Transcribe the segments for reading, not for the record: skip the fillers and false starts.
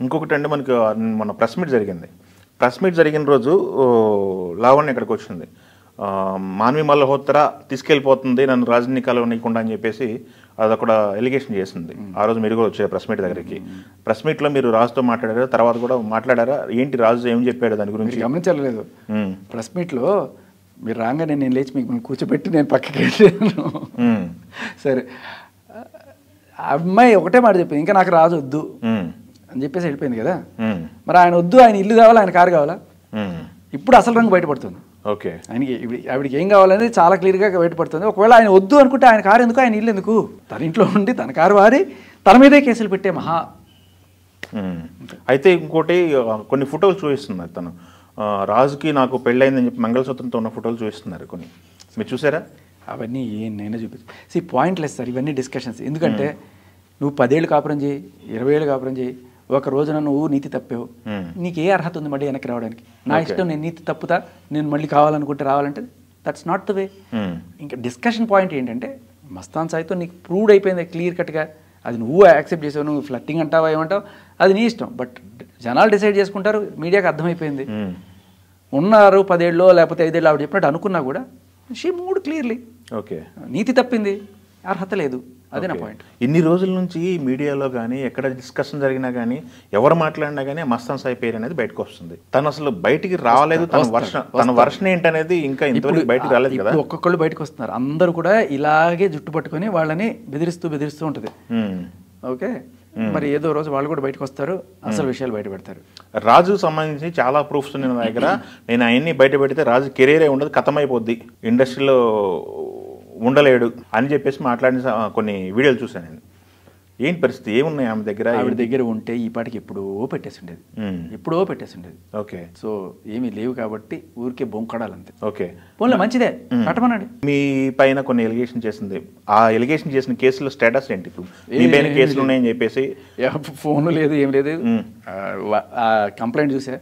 ఇంకొకటండి మనకు మన ప్రెస్ మీట్ జరిగింది. ప్రెస్ మీట్ జరిగిన రోజు లావణ్య ఇక్కడికి వచ్చింది. మాన్వి మల్హోత్రా తీసుకెళ్ళిపోతుంది నన్ను రాజధాని కలవనీయకుండా అని చెప్పేసి అదొక ఎలిగేషన్ చేసింది. ఆ రోజు మీరు కూడా వచ్చారు ప్రెస్ మీట్ దగ్గరికి. ప్రెస్ మీట్లో మీరు రాజుతో మాట్లాడారా, తర్వాత కూడా మాట్లాడారా? ఏంటి రాజు ఏం చెప్పాడు దాని గురించి? గమనించలేదు. ప్రెస్ మీట్లో మీరు రాగానే నేను లేచి మీకు కూర్చోబెట్టి నేను పక్కకి వెళ్ళాను. సరే, అమ్మాయి ఒకటే మాట చెప్పింది, ఇంకా నాకు రాజు వద్దు అని చెప్పేసి వెళ్ళిపోయింది కదా. మరి ఆయన వద్దు, ఆయన ఇల్లు కావాలా, ఆయన కారు కావాలా? ఇప్పుడు అసలు రంగు బయటపడుతుంది. ఓకే, ఆయనకి ఆవిడకి ఏం కావాలనేది చాలా క్లియర్గా బయటపడుతుంది. ఒకవేళ ఆయన వద్దు అనుకుంటే ఆయన కారు ఎందుకు, ఆయన ఇల్లు ఎందుకు? తన ఇంట్లో ఉండి తన కారు వాడి తన మీదే కేసులు పెట్టే మహా. అయితే ఇంకోటి కొన్ని ఫోటోలు చూపిస్తున్నారు, తను రాజుకి నాకు పెళ్ళయిందని చెప్పి మంగళసూత్రంతో ఉన్న ఫోటోలు చూపిస్తున్నారు కొన్ని, మీరు చూసారా? అవన్నీ నేనే చూపించు. పాయింట్లెస్ సార్ ఇవన్నీ డిస్కషన్స్. ఎందుకంటే నువ్వు 10 ఏళ్ళు కాపురం చేయి, 20 ఏళ్ళు కాపురం చేయి, ఒక రోజున నువ్వు నీతి తప్పావు, నీకు ఏ అర్హత ఉంది మళ్ళీ వెనక్కి రావడానికి? నా ఇష్టం, నేను నీతి తప్పుతా, నేను మళ్ళీ కావాలనుకుంటే రావాలంటే దట్స్ నాట్ ద వే. ఇంకా డిస్కషన్ పాయింట్ ఏంటంటే మస్తాన్ సాయితో నీకు ప్రూవ్డ్ అయిపోయింది క్లియర్ కట్గా, అది నువ్వు యాక్సెప్ట్ చేసావు, నువ్వు ఫ్లట్టింగ్ అంటావా ఏమంటావు అది నీ ఇష్టం. బట్ జనాలు డిసైడ్ చేసుకుంటారు, మీడియాకి అర్థమైపోయింది. ఉన్నారు 10 ఏళ్ళలో లేకపోతే 5 ఏళ్ళు ఆవిడ చెప్పినట్టు అనుకున్నా కూడా షీ మూడ్ క్లియర్లీ. ఓకే, నీతి తప్పింది, అర్హత లేదు, అదే నా పాయింట్. ఇన్ని రోజుల నుంచి మీడియాలో కానీ ఎక్కడ డిస్కషన్ జరిగినా కానీ ఎవరు మాట్లాడినా కానీ మస్తాన్ సాయి పేరు అనేది బయటకు వస్తుంది. తను అసలు బయటికి రాలేదు, తన వర్షన్ ఏంటనేది ఇంకా ఇంతవరకు బయటకు రాలేదు కదా. ఒక్కొక్కళ్ళు బయటకు వస్తున్నారు, అందరూ కూడా ఇలాగే జుట్టు పట్టుకొని వాళ్ళని బెదిరిస్తూ ఉంటుంది. ఓకే, మరి ఏదో రోజు వాళ్ళు కూడా బయటకు వస్తారు, అసలు విషయాలు బయట పెడతారు. రాజుకు సంబంధించి చాలా ప్రూఫ్స్ ఉన్నాయి నా దగ్గర. నేను అవన్నీ బయట పెడితే రాజు కెరీరే ఉండదు, ఖతమైపోద్ది, ఇండస్ట్రీలో ఉండలేడు అని చెప్పేసి మాట్లాడిన కొన్ని వీడియోలు చూసాను నేను. ఏంటి పరిస్థితి, ఏమున్నాయి ఆమె దగ్గర? ఆవిడ దగ్గర ఉంటే ఈ పాటికి ఎప్పుడో పెట్టేసి ఉండేది. ఓకే, సో ఏమీ లేవు కాబట్టి ఊరికే బొంకడాలంతే. ఓకే, పోన్లే మంచిదే, పెట్టమనండి. మీ పైన కొన్ని ఎలిగేషన్ చేసింది, ఆ ఎలిగేషన్ చేసిన కేసులో స్టేటస్ ఏంటి? ఇప్పుడు మీ పైన కేసులు ఉన్నాయని చెప్పేసి ఫోన్ లేదు, ఏం లేదు. కంప్లైంట్ చూసా,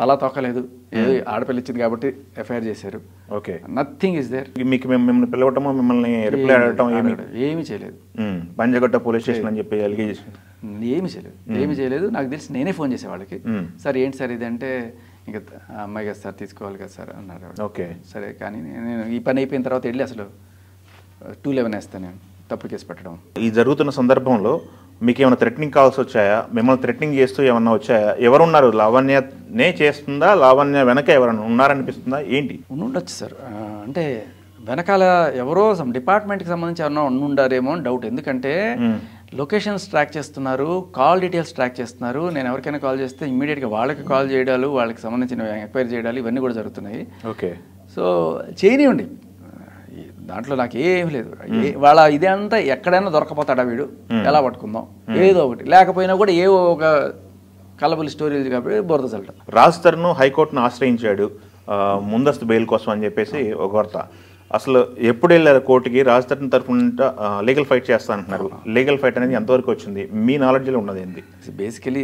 తలా తొక్కలేదు, ఏదో ఆడపిల్ల ఇచ్చింది కాబట్టి ఎఫ్ఐఆర్ చేశారు. Okay, nothing is there. మీకు మిమ్మల్ని పిలవటమో మిమ్మల్ని రిప్లై అడగటం ఏమీ చేయలేదు. పంజగట్ట పోలీస్ స్టేషన్ అని చెప్పి ఎలిగేషన్ ఏమీ చేయలేదు. నాకు తెలిసి నేనే ఫోన్ చేసే వాళ్ళకి, సార్ ఏంటి సార్ ఇది అంటే, ఇంకా అమ్మాయి కదా సార్ తీసుకోవాలి కదా సార్ అన్నారు. ఓకే, సరే, కానీ నేను ఈ పని అయిపోయిన తర్వాత వెళ్ళి అసలు 211 వేస్తాను, నేను తప్పుడు కేసు పెట్టడం. ఈ జరుగుతున్న సందర్భంలో మీకు ఏమైనా థ్రెటనింగ్ కాల్స్ వచ్చాయా? మిమ్మల్ని థ్రెటనింగ్ చేస్తూ ఏమన్నా వచ్చాయా? ఎవరున్నారు? లావణ్యనే చేస్తుందా, లావణ్య వెనక ఎవరన్నా ఉన్నారనిపిస్తుందా, ఏంటి? ఉండొచ్చు సార్, అంటే వెనకాల ఎవరో డిపార్ట్మెంట్కి సంబంధించి ఎవరన్నా ఉండారేమో అని డౌట్. ఎందుకంటే లొకేషన్స్ ట్రాక్ చేస్తున్నారు, కాల్ డీటెయిల్స్ ట్రాక్ చేస్తున్నారు. నేను ఎవరికైనా కాల్ చేస్తే ఇమ్మీడియట్గా వాళ్ళకి కాల్ చేయడాలు, వాళ్ళకి సంబంధించిన ఎంక్వైరీ చేయడాలు ఇవన్నీ కూడా జరుగుతున్నాయి. ఓకే, సో చేయనివ్వండి, దాంట్లో నాకు ఏమి లేదు. వాళ్ళ ఇదే అంతా ఎక్కడైనా దొరకపోతాడా వీడు, ఎలా పట్టుకుందాం, ఏదో ఒకటి. లేకపోయినా కూడా ఏవో ఒక కలబుల్ స్టోరీలు కాబట్టి బురద చల్లటం. రాజ్ తరుణ్ హైకోర్టును ఆశ్రయించాడు ముందస్తు బెయిల్ కోసం అని చెప్పేసి ఒక వార్త. అసలు ఎప్పుడు వెళ్ళారు కోర్టుకి? రాజ్ తరుణ్ తరఫున లీగల్ ఫైట్ చేస్తా అంటున్నారు. లీగల్ ఫైట్ అనేది ఎంతవరకు వచ్చింది? మీ నాలెడ్జ్లో ఉన్నది ఏంటి? బేసికలీ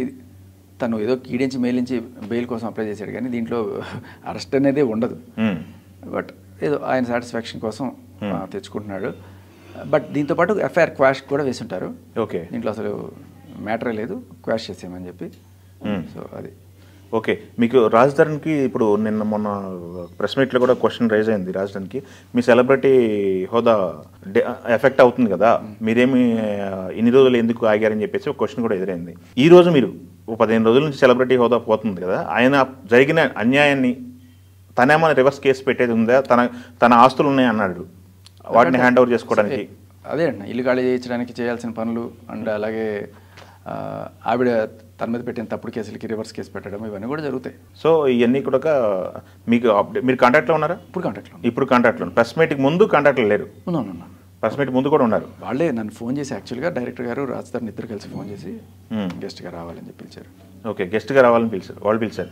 తను ఏదో కీడించి మేలించి బెయిల్ కోసం అప్లై చేశాడు, కానీ దీంట్లో అరెస్ట్ అనేది ఉండదు. బట్ ఏదో ఆయన సాటిస్ఫాక్షన్ కోసం తెచ్చుకుంటున్నాడు. బట్ దీంతో పాటు ఎఫ్ఐఆర్ క్వాష్ కూడా వేసి ఉంటారు. ఓకే, దీంట్లో అసలు మ్యాటరే లేదు, క్వాష్ చేసామని చెప్పి. సో అది ఓకే. మీకు రాజ్ తరుణ్కి ఇప్పుడు నిన్న మొన్న ప్రెస్ మీట్లో కూడా క్వశ్చన్ రైజ్ అయింది. రాజ్ తరుణ్కి మీ సెలబ్రిటీ హోదా ఎఫెక్ట్ అవుతుంది కదా, మీరేమి ఇన్ని రోజులు ఎందుకు ఆగారని చెప్పేసి ఒక క్వశ్చన్ కూడా ఎదురైంది. ఈ రోజు మీరు 15 రోజుల నుంచి సెలబ్రిటీ హోదా పోతుంది కదా, ఆయన జరిగిన అన్యాయాన్ని తనేమో రివర్స్ కేసు పెట్టేది ఉందా? తన ఆస్తులు ఉన్నాయి అన్నాడు, వాటిని హ్యాండ్ ఓవర్ చేసుకోవడానికి. అదే అండి, ఇల్లు ఖాళీ చేయించడానికి చేయాల్సిన పనులు అండ్ అలాగే ఆవిడ తన మీద పెట్టిన తప్పుడు కేసులకి రివర్స్ కేసు పెట్టడం ఇవన్నీ కూడా జరుగుతాయి. సో ఇవన్నీ కూడా మీకు మీరు కాంటాక్ట్లో ఉన్నారా? ఇప్పుడు కాంటాక్ట్లో. ప్రెస్ మీట్కి ముందు కాంటాక్ట్లో లేరు? ప్రెస్ మీట్ ముందు కూడా ఉన్నారు. వాళ్ళే నన్ను ఫోన్ చేసి యాక్చువల్గా డైరెక్టర్ గారు రాజ్ తరుణ్ ఇద్దరు కలిసి ఫోన్ చేసి గెస్ట్గా రావాలని చెప్పి పిలిచారు. ఓకే, గెస్ట్గా రావాలని పిలిచారు, వాళ్ళు పిలిచారు.